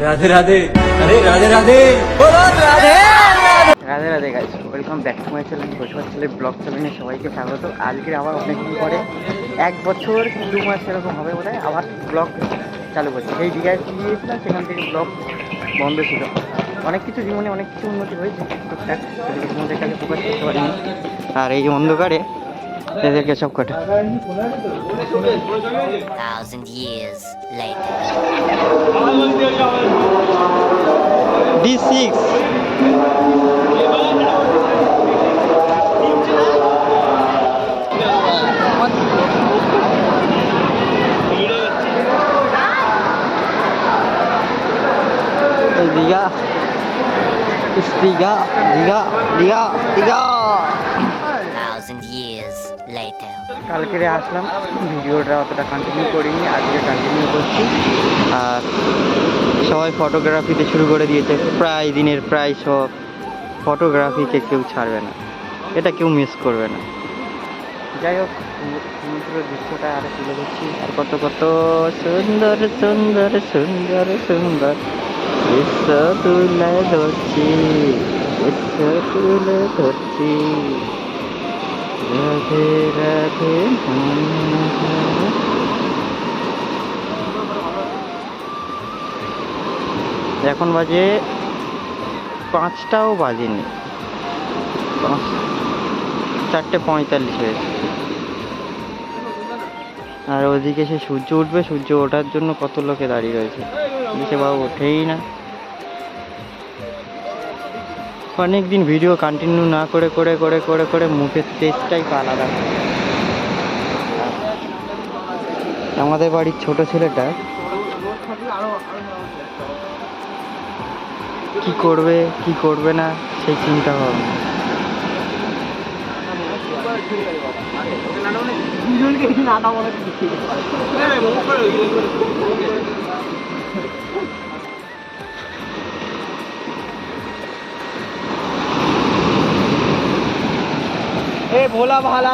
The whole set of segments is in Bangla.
রাধে রাধে, আরে Radhe Radhe, Radhe Radhe guys, welcome back to my channel বসবার ছেলে ব্লগ চ্যানেলে সবাইকে স্বাগত। আজকে আবার অনেকদিন পরে 1 বছর কি 2 মাস এরকম হবে বোধ হয় আবার ব্লগ চালু করছি। সেই দীঘায় গিয়েছিলাম, সেখান থেকে ব্লগ বন্ধ ছিল। অনেক কিছু জীবনে অনেক কিছু উন্নতি হয়েছে টুকটাক, সেদিকে তোমাদের কাছে প্রকাশ করতে পারিনি। আর এই অন্ধকারে এদেরকে সব কটা Thousand years later. D6 Digha Digha Digha Digha Digha. Thousand years later. কালকে আসলাম, ভিডিওটা অতটা কন্টিনিউ করিনি, আজকে কন্টিনিউ করছি। আর সবাই ফটোগ্রাফিতে শুরু করে দিয়েছে, প্রায় দিনের প্রায় সব ফটোগ্রাফিকে কেউ ছাড়বে না, এটা কেউ মিস করবে না। যাই হোক, সমুদ্রের দৃশ্যটা আরো তুলে ধরছি। আর কত কত সুন্দর সুন্দর সুন্দর সুন্দর দৃশ্য তুলে ধরছি, দৃশ্য তুলে ধরছি। রাধে রাধে। এখন বাজে 5টাও বাজেনি, 4:45 হয়েছে। আর ওদিকে সে সূর্য উঠবে, সূর্য ওঠার জন্য কত লোকে দাঁড়িয়ে রয়েছে, সে বাবু ওঠেই না। অনেকদিন ভিডিও কন্টিনিউ না করে করে করে করে করে মুখের টেস্টটাই আলাদা। আমাদের বাড়ির ছোট ছেলেটা কি করবে কি করবে না সেই চিন্তা ভাবনা। এ ভোলা ভালা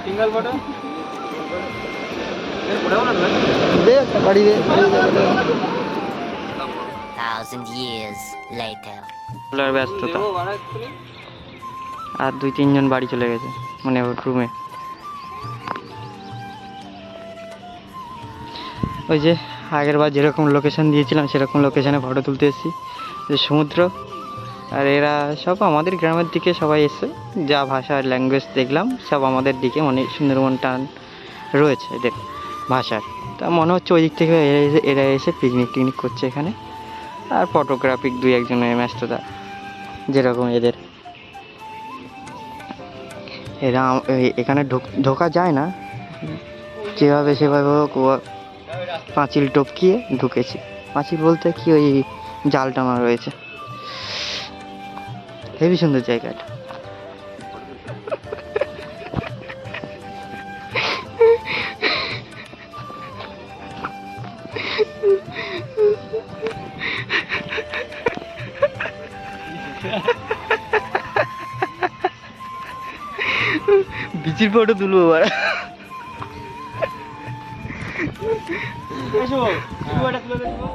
single photo Thousand years later. ব্যস্ততা। আর 2-3 জন বাড়ি চলে গেছে, মানে ওর রুমে। ওই যে আগের বার যেরকম লোকেশন দিয়েছিলাম সেরকম লোকেশনে ফটো তুলতে এসেছি, যে সমুদ্র। আর এরা সব আমাদের গ্রামের দিকে সবাই এসছে, যা ভাষার ল্যাঙ্গুয়েজ দেখলাম সব আমাদের দিকে, মানে সুন্দরবন টান রয়েছে এদের ভাষার। তা মনে হচ্ছে ওই দিক থেকে এরা এসে পিকনিক টিকনিক করছে এখানে। আর ফটোগ্রাফিক 2-1জনের ব্যস্ততা যেরকম এদের। এরা এখানে ঢোকা যায় না, যেভাবে সেভাবে পাঁচিল টপকিয়ে ঢুকেছে। পাঁচিল বলতে কি, ওই জাল টানা রয়েছে। হেবি সুন্দর জায়গাটা। বিচির ফটো তুলবো এবার। এসো, তুলে দেখবো।